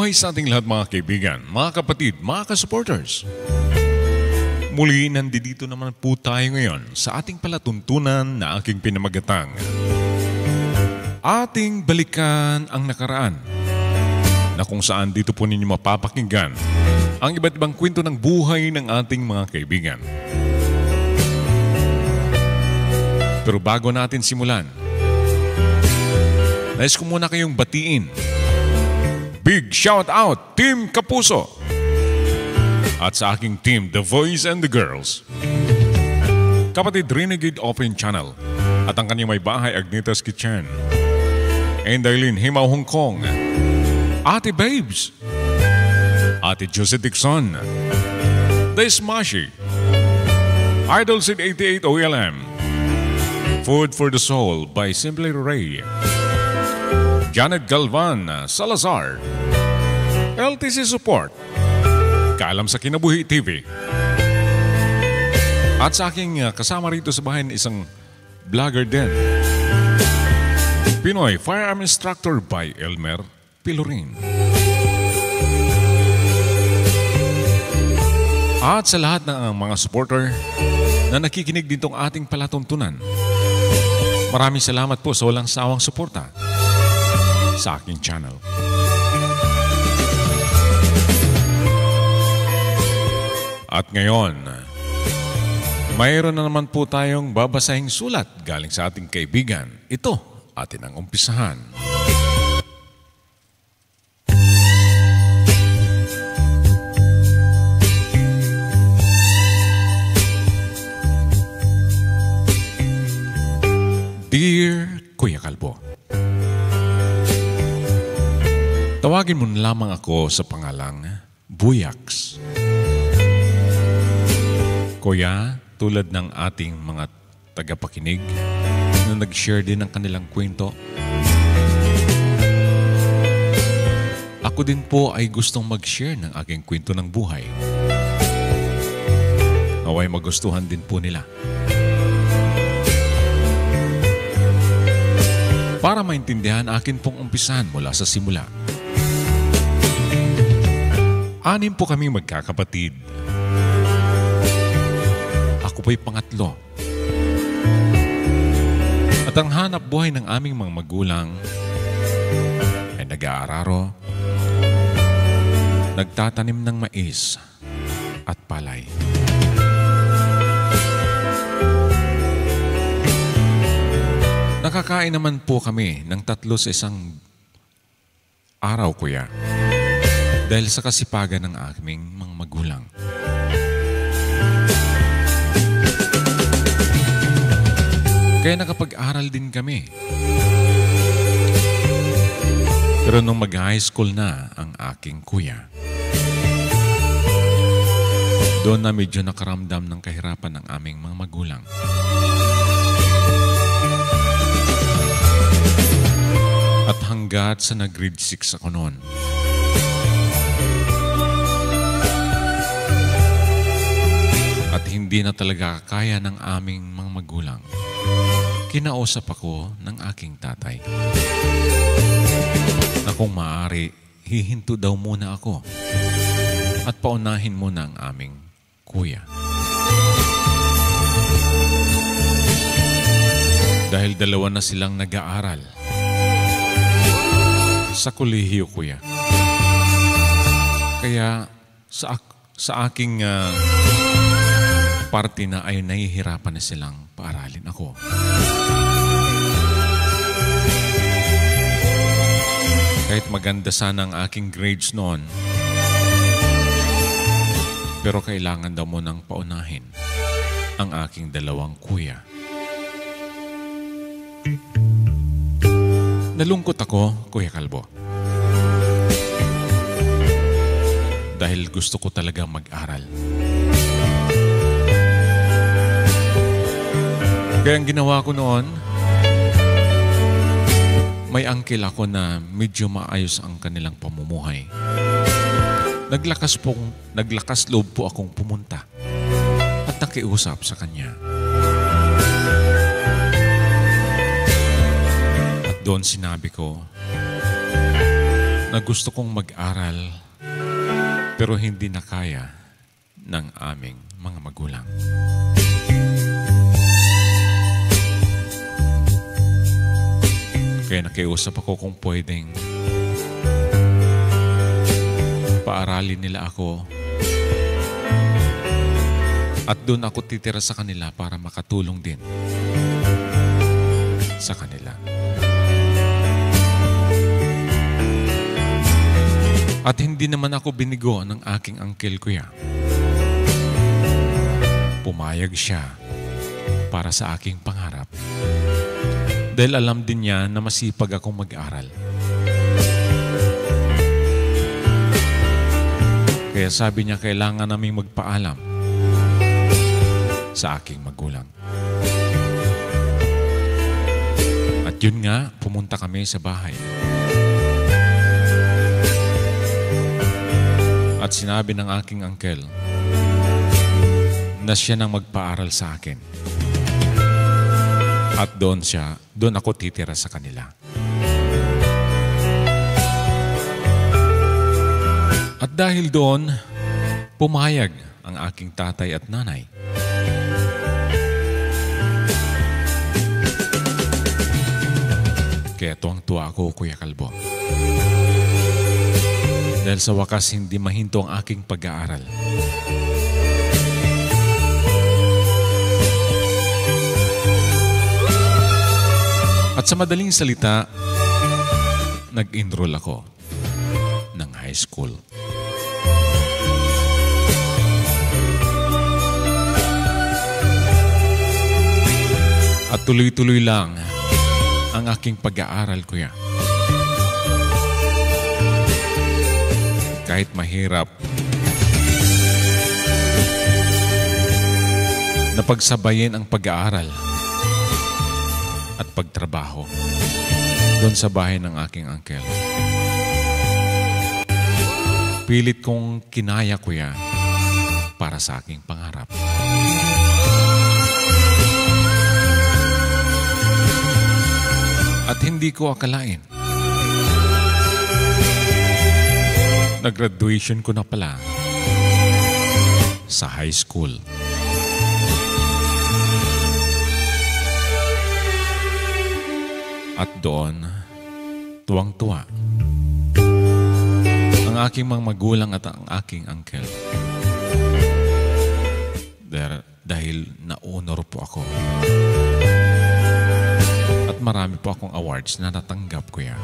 Mabuhay sa ating lahat mga kaibigan, mga kapatid, mga ka-supporters. Muli nandito naman po tayo ngayon sa ating palatuntunan na aking pinamagatang. Ating balikan ang nakaraan na kung saan dito po ninyo mapapakinggan ang iba't ibang kwento ng buhay ng ating mga kaibigan. Pero bago natin simulan, nais ko muna kayong batiin. Big shout out, Team Kapuso! At sa aking team, The Voice and the Girls. Kapatid Renegade Open Channel at ang kanyang may bahay Agnita's Kitchen. And Aileen Himaw Hong Kong. Ate Babes. Ate Jose Dixon. The Smashy. Idol Sid 88 OLM. Food for the Soul by Simply Ray. Janet Galvan Salazar. LTC Support. Kaalam sa Kinabuhi TV. At sa aking kasama rito sa bahay isang vlogger din. Pinoy Firearm Instructor by Elmer Pilorin. At sa lahat ng mga supporter na nakikinig ditong ating palatuntunan, maraming salamat po sa walang sawang suporta sa aking channel. At ngayon, mayroon na naman po tayong babasahing sulat galing sa ating kaibigan. Ito, atin ang umpisahan. Dear Kuya Kalbo, tawagin mo na lamang ako sa pangalang Buyaks. Kuya, tulad ng ating mga tagapakinig na nag-share din ng kanilang kwento, ako din po ay gustong mag-share ng aking kwento ng buhay. Naway magustuhan din po nila. Para maintindihan, akin pong umpisahan mula sa simula. 6 po kami magkakapatid. Ako po'y pangatlo. At ang hanap buhay ng aming mga magulang ay nag-aararo, nagtatanim ng mais at palay. Nakakain naman po kami ng 3 sa isang araw, Kuya, dahil sa kasipagan ng aming mga magulang. Kaya nakapag-aral din kami. Pero nung mag-high school na ang aking kuya, doon na medyo nakaramdam ng kahirapan ng aming mga magulang. At hanggat sa nag-grade 6 ako noon, at hindi na talaga kaya ng aming mga magulang, kinausap ako ng aking tatay na kung maaari, hihinto daw muna ako at paunahin muna ang aming kuya. Dahil 2 na silang nag-aaral sa kolehiyo, Kuya. Kaya sa aking parte na ay nahihirapan na silang paaralin ako. Kahit maganda sana ang aking grades noon, pero kailangan daw mo nang paunahin ang aking 2 kuya. Nalungkot ako, Kuya Kalbo. Dahil gusto ko talaga mag-aral. Kaya ang ginawa ko noon, may uncle ako na medyo maayos ang kanilang pamumuhay. Naglakas loob po akong pumunta at nakiusap sa kanya. At doon sinabi ko na gusto kong mag-aral pero hindi na kaya ng aming mga magulang. Kaya nakiusap ako kung pwedeng paaralin nila ako at doon ako titira sa kanila para makatulong din sa kanila. At hindi naman ako binigo ng aking uncle kuya. Pumayag siya para sa aking pangarap. Dahil alam din niya na masipag akong mag-aral. Kaya sabi niya kailangan naming magpaalam sa aking magulang. At yun nga, pumunta kami sa bahay. At sinabi ng aking uncle na siya nang magpaaral sa akin. At doon ako titira sa kanila. At dahil doon, pumayag ang aking tatay at nanay. Kaya tuwang-tuwa ako, Kuya Kalbo. Dahil sa wakas, hindi mahinto ang aking pag-aaral. At sa madaling salita, nag-enroll ako ng high school. At tuloy-tuloy lang ang aking pag-aaral, kuya. Kahit mahirap, napagsabayin ang pag-aaral at pagtrabaho doon sa bahay ng aking uncle. Pilit kong kinaya, kuya, para sa aking pangarap. At hindi ko akalain, nag-graduation ko na pala sa high school. At doon, tuwang-tuwa ang aking mga magulang at ang aking uncle. Dahil na-honor po ako. At marami po akong awards na natanggap, kuya.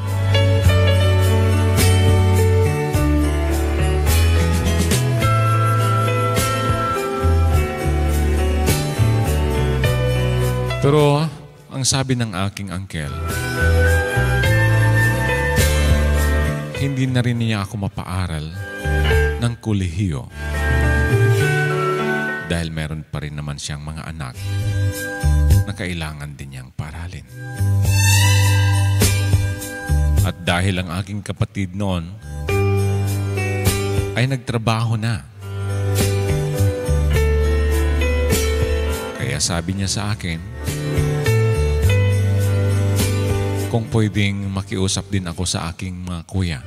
Pero ang sabi ng aking uncle, hindi na rin niya ako mapaaral ng kolehiyo dahil meron pa rin naman siyang mga anak na kailangan din niyang paaralin. At dahil ang aking kapatid noon ay nagtrabaho na, kaya sabi niya sa akin, kung pwedeng makiusap din ako sa aking mga kuya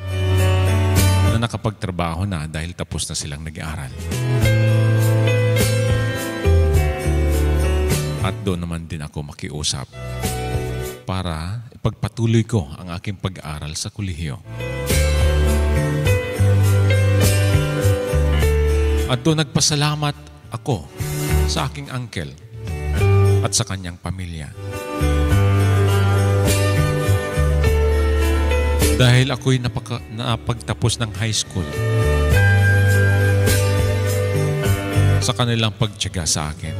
na nakapagtrabaho na dahil tapos na silang nag-aaral. At doon naman din ako makiusap para ipagpatuloy ko ang aking pag-aaral sa kolehiyo. At doon nagpasalamat ako sa aking uncle at sa kanyang pamilya. Dahil ako'y napagtapos ng high school sa kanilang pagtiyaga sa akin.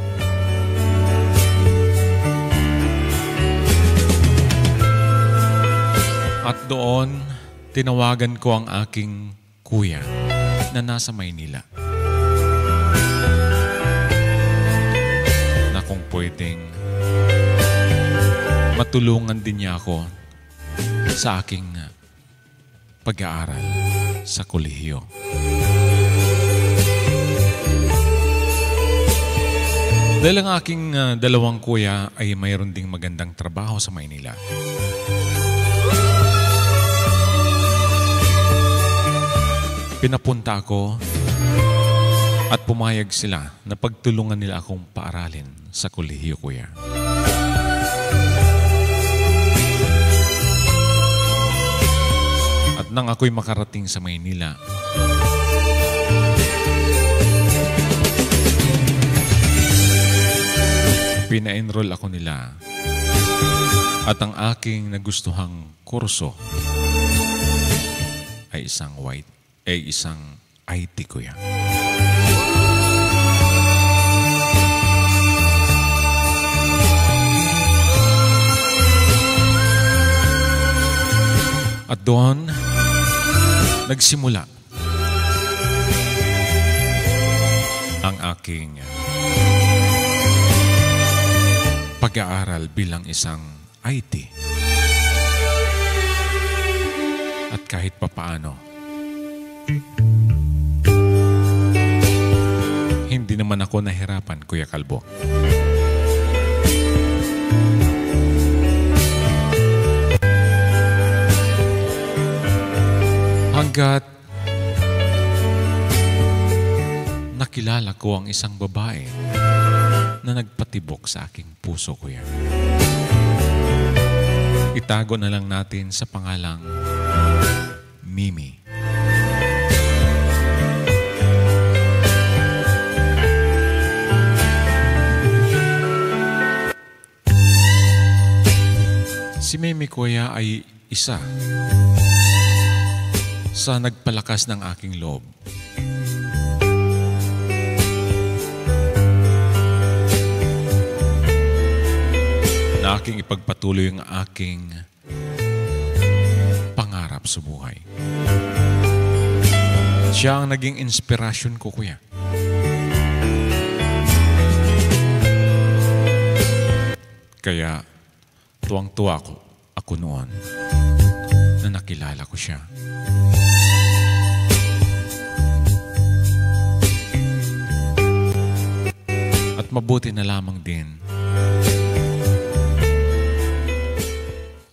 At doon, tinawagan ko ang aking kuya na nasa Maynila. Na kung pwedeng matulungan din niya ako sa aking pag-aaral sa kolehiyo. Dahil ang aking dalawang kuya ay mayroon ding magandang trabaho sa Maynila. Pinapunta ako at pumayag sila na pagtulungan nila akong paaralin sa kolehiyo, kuya. At nang ako'y makarating sa Maynila, pina-enroll ako nila at ang aking nagustuhang kurso ay isang IT, kuya. At doon nagsimula ang aking pag-aaral bilang isang IT. At kahit papaano, hindi naman ako nahirapan, Kuya Kalbo. Hanggat nakilala ko ang isang babae na nagpatibok sa aking puso, kuya. Itago na lang natin sa pangalang Mimi. Si Mimi, kuya, ay isa sa nagpalakas ng aking loob. Na aking ipagpatuloy ang aking pangarap sa buhay. Siya ang naging inspirasyon ko, kuya. Kaya tuwang-tuwa ako noon na nakilala ko siya. At mabuti na lamang din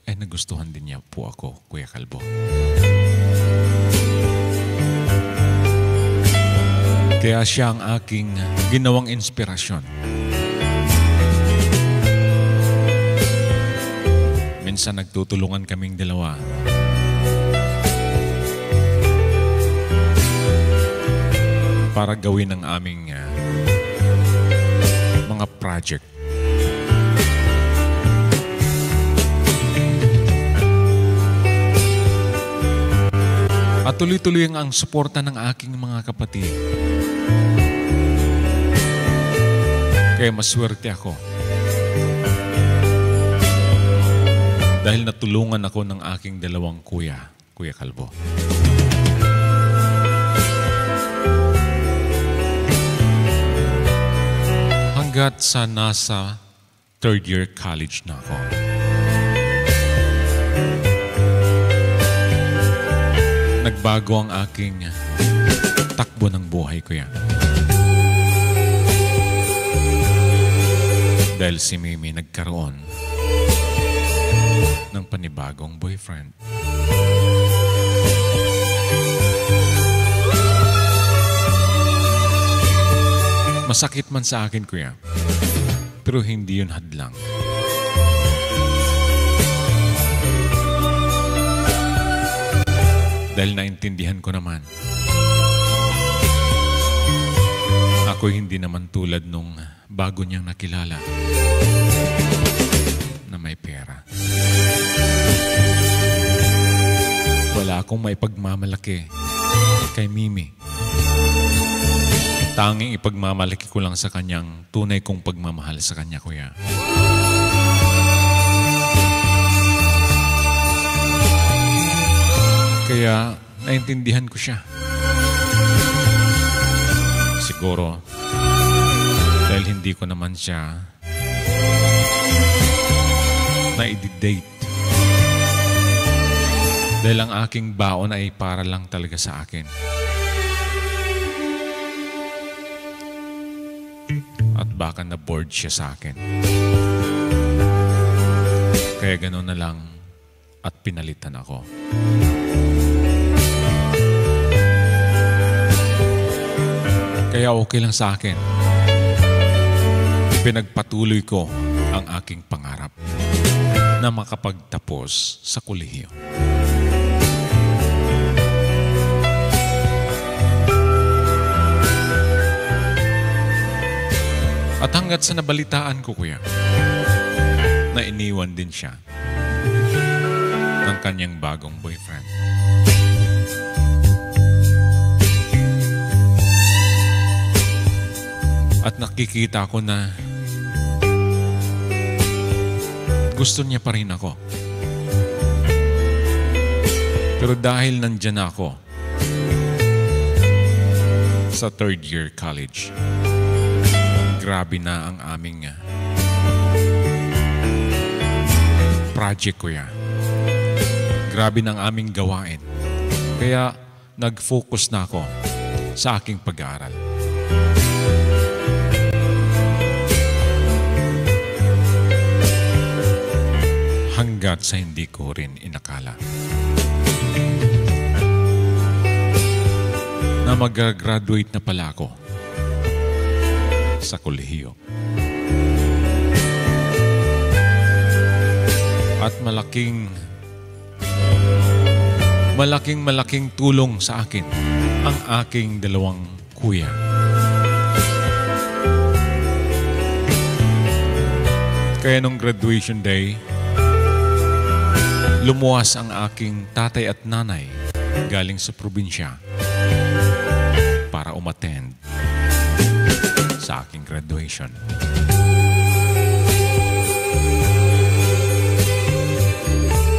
ay nagustuhan din niya po ako, Kuya Kalbo. Kaya siya ang aking ginawang inspirasyon. Minsan nagtutulungan kaming dalawa. Para gawin ang aming mga project. At tuloy-tuloy ang suporta ng aking mga kapatid. Kaya maswerte ako. Dahil natulungan ako ng aking dalawang kuya, Kuya Kalbo. Hanggat sa nasa third year college na ako. Nagbago ang aking takbo ng buhay, kuya. Dahil si Mimi nagkaroon ng panibagong boyfriend. Masakit man sa akin, kuya, pero hindi yun hadlang. Dahil naintindihan ko naman, ako hindi naman tulad nung bago niyang nakilala na may pera. Wala akong maipagmamalaki kay Mimi. Tanging ipagmamalaki ko lang sa kanyang tunay kong pagmamahal sa kanya, kuya. Kaya naintindihan ko siya. Siguro dahil hindi ko naman siya na-i-date. Dahil ang aking baon ay para lang talaga sa akin. At baka na-bored siya sa akin. Kaya gano'n na lang at pinalitan ako. Kaya okay lang sa akin. Pinagpatuloy ko ang aking pangarap na makapagtapos sa kolehiyo. At hanggat sa nabalitaan ko, kuya, na iniwan din siya ng kanyang bagong boyfriend. At nakikita ko na gusto niya pa rin ako. Pero dahil nandyan ako sa third year college, grabe na ang aming project, kuya. Grabe na ang aming gawain. Kaya nag-focus na ako sa aking pag-aaral. Hanggat sa hindi ko rin inakala na mag-graduate na pala ako sa kolehiyo. At malaking tulong sa akin ang aking dalawang kuya. Kaya nung graduation day, lumuwas ang aking tatay at nanay galing sa probinsya para umattend sa aking graduation.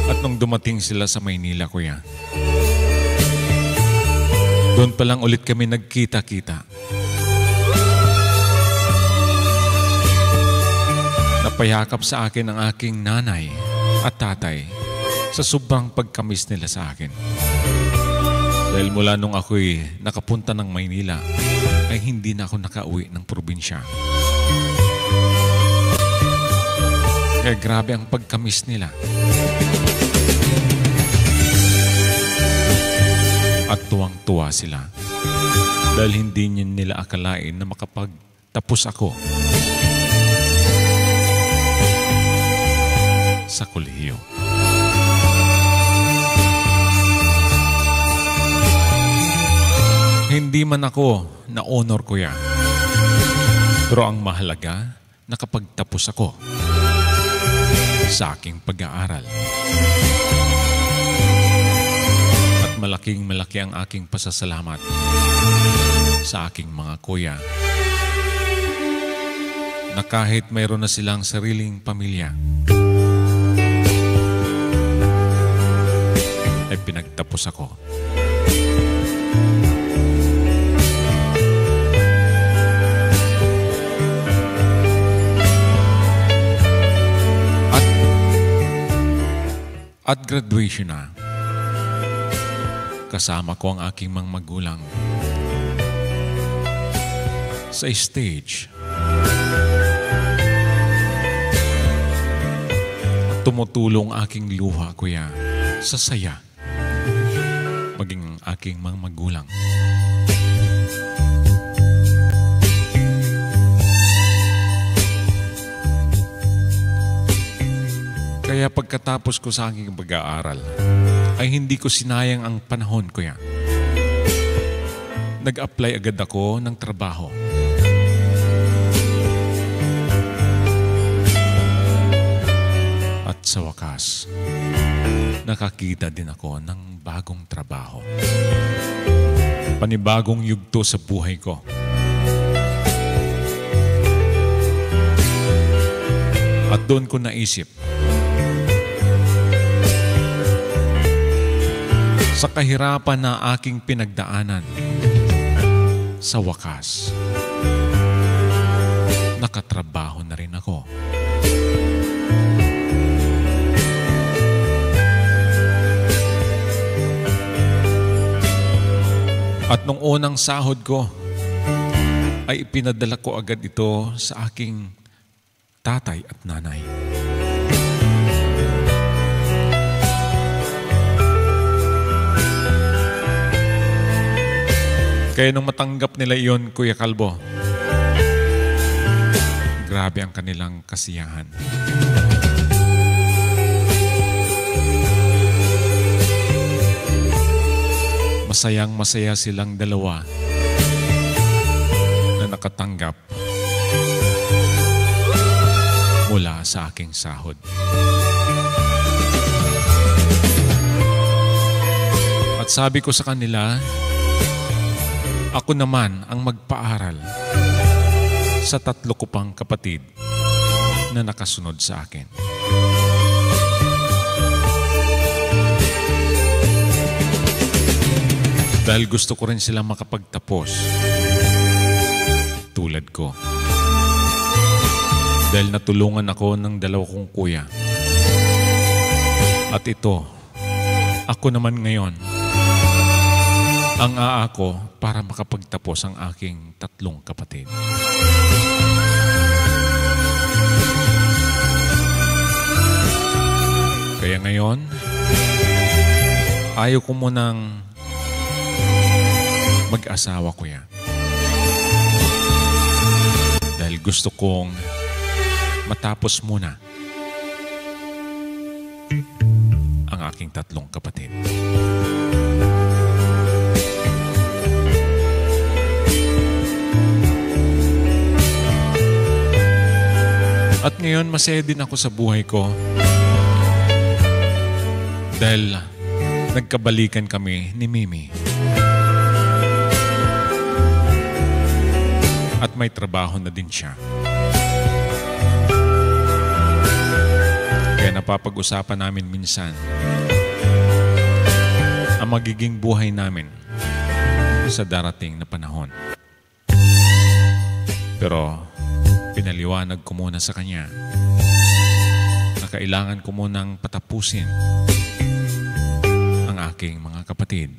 At nung dumating sila sa Maynila, kuya, doon pa lang ulit kami nagkita-kita. Napayakap sa akin ang aking nanay at tatay sa sobrang pagkamis nila sa akin. Dahil mula nung ako'y nakapunta ng Maynila, ay hindi na ako nakauwi ng probinsya. Kaya grabe ang pagkamis nila. At tuwang-tuwa sila dahil hindi nila akalain na makapagtapos ako sa kolehiyo. Hindi man ako na-honor, kuya. Pero ang mahalaga, nakapagtapos ako sa aking pag-aaral. At malaking-malaki ang aking pasasalamat sa aking mga kuya na kahit mayroon na silang sariling pamilya, ay pinagtapos ako. At graduation na, kasama ko ang aking mga magulang sa stage. At tumutulong aking luha, kuya, sa saya, maging ang aking mga magulang. Kaya pagkatapos ko sa aking pag-aaral, ay hindi ko sinayang ang panahon, kuya. Nag-apply agad ako ng trabaho. At sa wakas, nakakita din ako ng bagong trabaho. Panibagong yugto sa buhay ko. At doon ko naisip, sa kahirapan na aking pinagdaanan, sa wakas, nakatrabaho na rin ako. At nung unang sahod ko, ay ipinadala ko agad ito sa aking tatay at nanay. Kaya nung matanggap nila iyon, Kuya Kalbo, grabe ang kanilang kasiyahan. Masayang masaya silang dalawa na nakatanggap mula sa aking sahod. At sabi ko sa kanila, ako naman ang magpaaral sa 3 ko pang kapatid na nakasunod sa akin. Dahil gusto ko rin silang makapagtapos tulad ko. Dahil natulungan ako ng 2 kong kuya. At ito, ako naman ngayon, ang aako para makapagtapos ang aking 3 kapatid. Kaya ngayon, ayaw ko munang mag-asawa, kuya. Dahil gusto kong matapos muna ang aking 3 kapatid. At ngayon, masaya din ako sa buhay ko dahil nagkabalikan kami ni Mimi. At may trabaho na din siya. Kaya napapag-usapan namin minsan ang magiging buhay namin sa darating na panahon. Pero pinaliwanag ko muna sa kanya na kailangan ko munang patapusin ang aking mga kapatid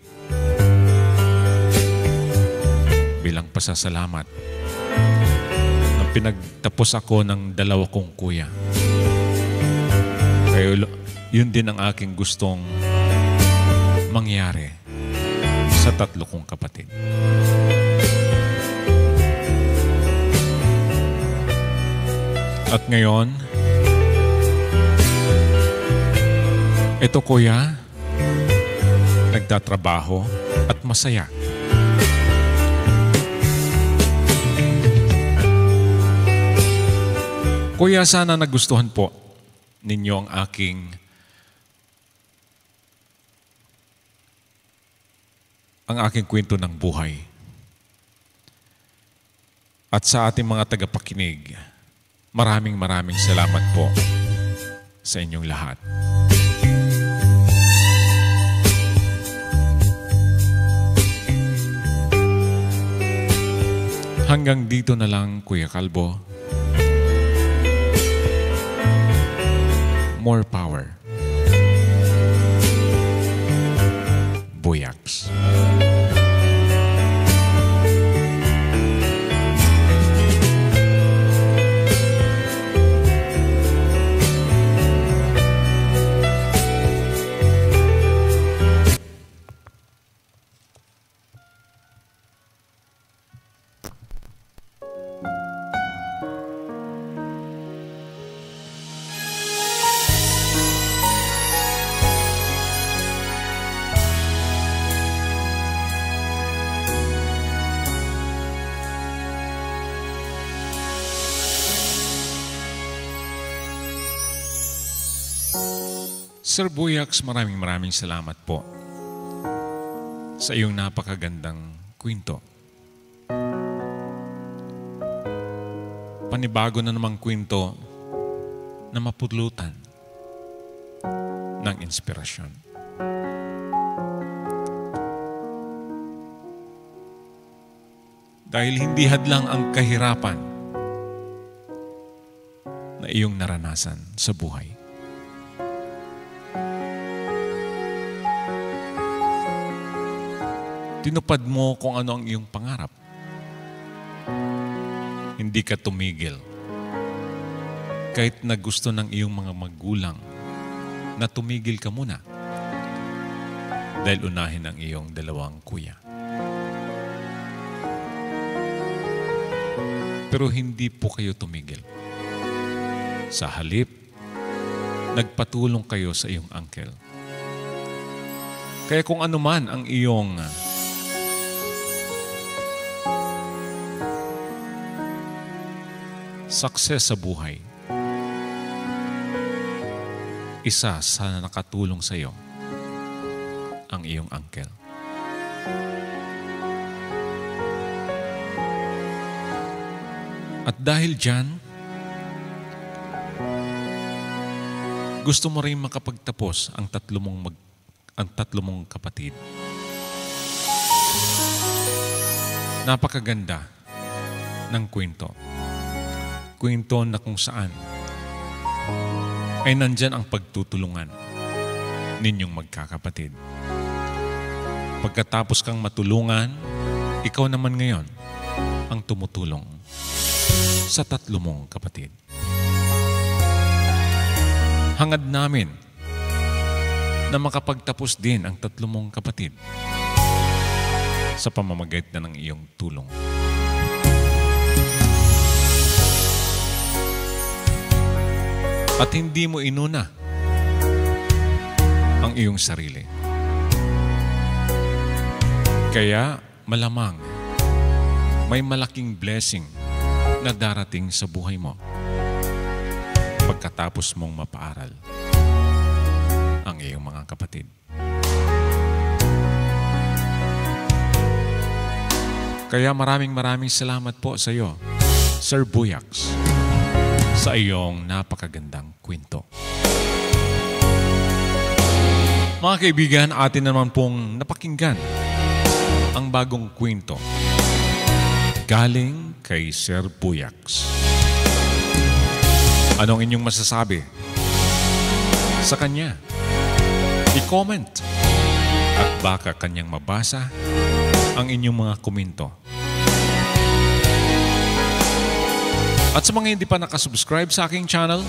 bilang pasasalamat na pinagtapos ako ng 2 kong kuya. Kaya yun din ang aking gustong mangyari sa 3 kong kapatid. At ngayon, ito kuya, nagtatrabaho at masaya. Kuya, sana nagustuhan po ninyo ang aking kwento ng buhay. At sa ating mga tagapakinig, maraming salamat po sa inyong lahat. Hanggang dito na lang, Kuya Kalbo. More power. Buyaks. Sir Buyaks, maraming salamat po sa iyong napakagandang kwento. Panibago na namang kwento na mapudlutan ng inspirasyon. Dahil hindi hadlang ang kahirapan na iyong naranasan sa buhay. Tinupad mo kung ano ang iyong pangarap. Hindi ka tumigil. Kahit na gusto ng iyong mga magulang na tumigil ka muna dahil unahin ang iyong 2 kuya. Pero hindi po kayo tumigil. Sa halip, nagpatulong kayo sa iyong uncle. Kaya kung ano man ang iyong success sa buhay, isa sa nakatulong sa iyo ang iyong uncle. At dahil dyan, gusto mo rin makapagtapos ang tatlo mong kapatid. Napakaganda ng kwento. Kwento na kung saan ay nandyan ang pagtutulungan ninyong magkakapatid. Pagkatapos kang matulungan, ikaw naman ngayon ang tumutulong sa tatlo mong kapatid. Hangad namin na makapagtapos din ang tatlo mong kapatid sa pamamagitan ng iyong tulong. At hindi mo inuna ang iyong sarili. Kaya malamang may malaking blessing na darating sa buhay mo pagkatapos mong mapaaral ang iyong mga kapatid. Kaya maraming salamat po sa iyo, Sir Buyax, sa iyong napakagandang kwento. Mga kaibigan, atin naman pong napakinggan ang bagong kwento galing kay Sir Buyax. Anong inyong masasabi sa kanya? I-comment at baka kanyang mabasa ang inyong mga komento. At sa mga hindi pa nakasubscribe sa aking channel,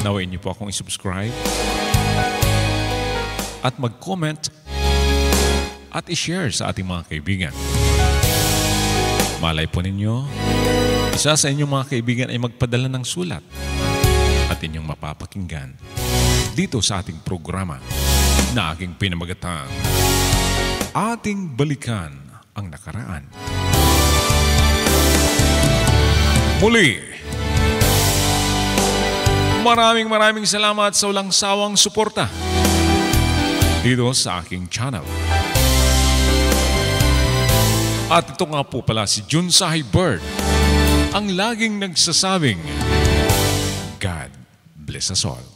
nawain niyo po akong isubscribe at mag-comment at i-share sa ating mga kaibigan. Malay po ninyo, isa sa inyong mga kaibigan ay magpadala ng sulat at inyong mapapakinggan dito sa ating programa na aking pinamagatang Ating Balikan ang Nakaraan. Muli, maraming salamat sa walang sawang suporta dito sa aking channel. At ito nga po pala si Junsahay Bird, ang laging nagsasabing, God bless us all.